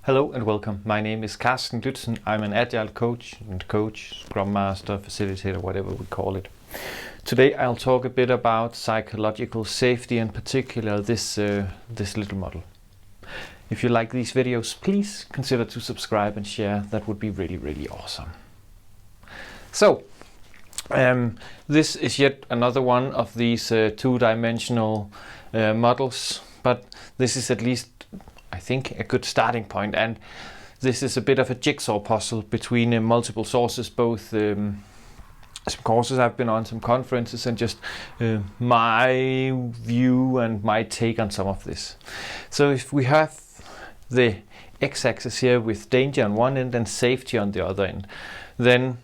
Hello and welcome. My name is Carsten Lützen. I'm an agile coach, scrum master, facilitator, whatever we call it. Today I'll talk a bit about psychological safety, in particular this little model. If you like these videos, please consider to subscribe and share. That would be really awesome. So this is yet another one of these two-dimensional models, but this is at least, I think, a good starting point, and this is a bit of a jigsaw puzzle between multiple sources, both some courses I've been on, some conferences, and just my view and my take on some of this. So if we have the x-axis here with danger on one end and safety on the other end, then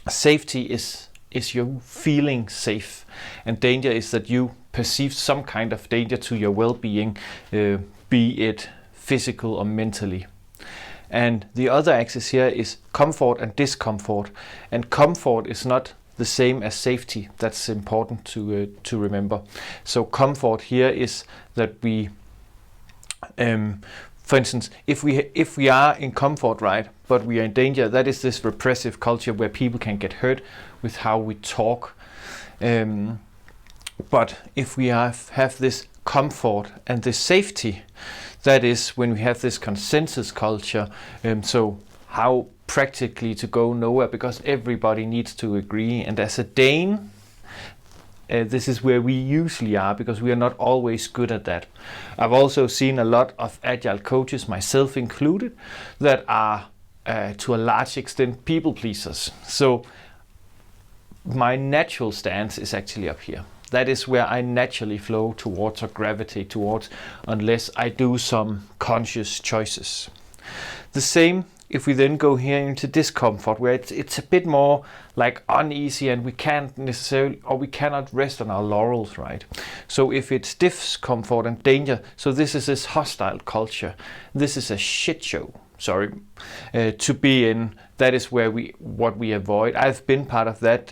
safety is you feeling safe, and danger is that you perceive some kind of danger to your well-being, be it physical or mentally. And the other axis here is comfort and discomfort, and comfort is not the same as safety. That's important to remember. So comfort here is that we for instance, if we are in comfort, right, but we are in danger, that is this repressive culture where people can get hurt with how we talk. But if we have this comfort and this safety, that is when we have this consensus culture. So how practically to go nowhere because everybody needs to agree. And as a Dane, this is where we usually are, because we are not always good at that. I've also seen a lot of agile coaches, myself included, that are to a large extent people pleasers. So my natural stance is actually up here. That is where I naturally flow towards or gravitate towards, unless I do some conscious choices. The same if we then go here into discomfort, where it's a bit more like uneasy, and we can't necessarily, or we cannot rest on our laurels, right? So if it's discomfort and danger, so this is this hostile culture. This is a shit show, to be in. That is where what we avoid. I've been part of that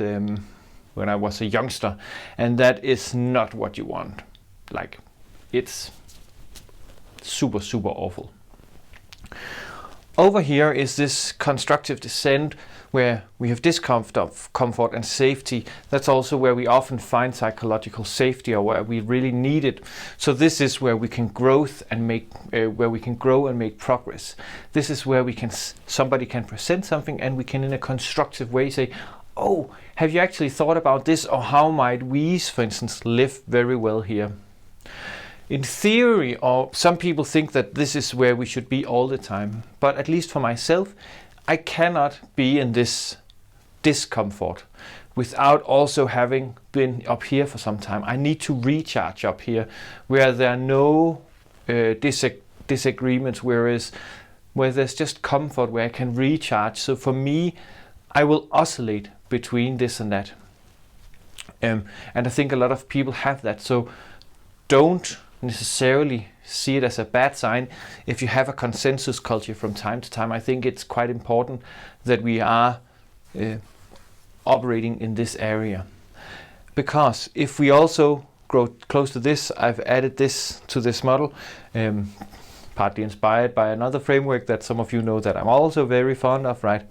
when I was a youngster, and that is not what you want. Like, it's super awful. Over here is this constructive dissent, where we have discomfort, comfort and safety. That's also where we often find psychological safety, or where we really need it. So this is where we can grow and make progress. This is where somebody can present something, and we can in a constructive way say, oh, have you actually thought about this? Or how might we, for instance, live very well here? In theory, or some people think that this is where we should be all the time. But at least for myself, I cannot be in this discomfort without also having been up here for some time. I need to recharge up here, where there are no disagreements, where there's just comfort, where I can recharge. So for me, I will oscillate between this and that. And I think a lot of people have that. So don't necessarily see it as a bad sign if you have a consensus culture from time to time. I think it's quite important that we are operating in this area, because if we also grow close to this, I've added this to this model, partly inspired by another framework that some of you know that I'm also very fond of, right?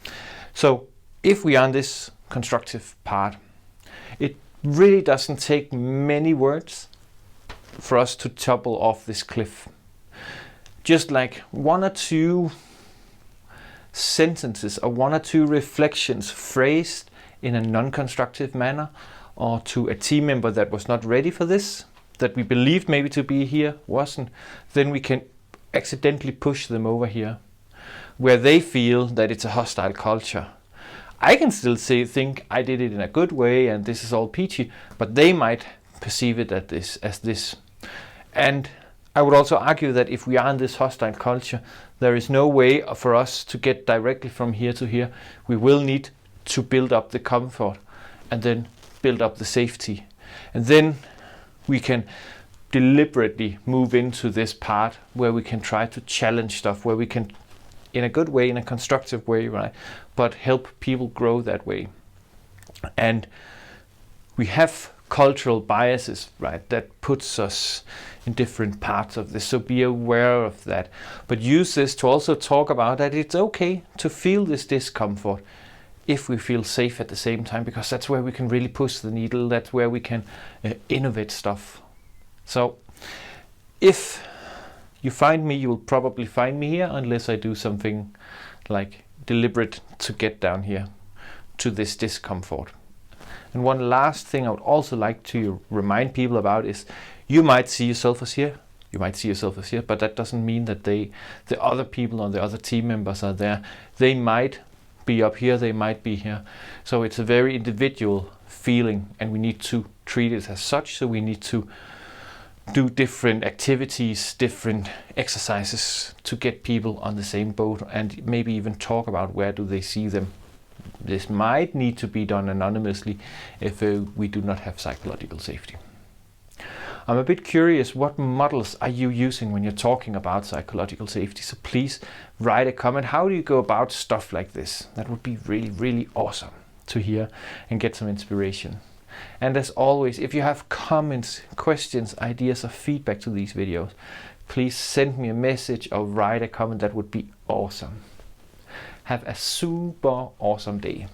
So if we are on this constructive part, it really doesn't take many words for us to topple off this cliff. Just like one or two sentences or one or two reflections phrased in a non-constructive manner, or to a team member that was not ready for this, that we believed maybe to be here, wasn't, then we can accidentally push them over here, where they feel that it's a hostile culture. I can still think I did it in a good way and this is all peachy, but they might perceive it as this. And I would also argue that if we are in this hostile culture, there is no way for us to get directly from here to here. We will need to build up the comfort and then build up the safety. And then we can deliberately move into this part where we can try to challenge stuff, where we can, in a good way, in a constructive way, right, but help people grow that way. And we have cultural biases, right, that puts us in different parts of this. So be aware of that. But use this to also talk about that it's okay to feel this discomfort if we feel safe at the same time, because that's where we can really push the needle. That's where we can innovate stuff. So if you find me, you will probably find me here, unless I do something like deliberate to get down here to this discomfort. And one last thing I would also like to remind people about is you might see yourself as here, you might see yourself as here, but that doesn't mean that the other people or the other team members are there. They might be up here, they might be here. So it's a very individual feeling, and we need to treat it as such. So we need to do different activities, different exercises to get people on the same boat, and maybe even talk about where do they see them. This might need to be done anonymously if we do not have psychological safety. I'm a bit curious, what models are you using when you're talking about psychological safety? So please write a comment. How do you go about stuff like this? That would be really, really awesome to hear and get some inspiration. And as always, if you have comments, questions, ideas, or feedback to these videos, please send me a message or write a comment. That would be awesome. Have a super awesome day.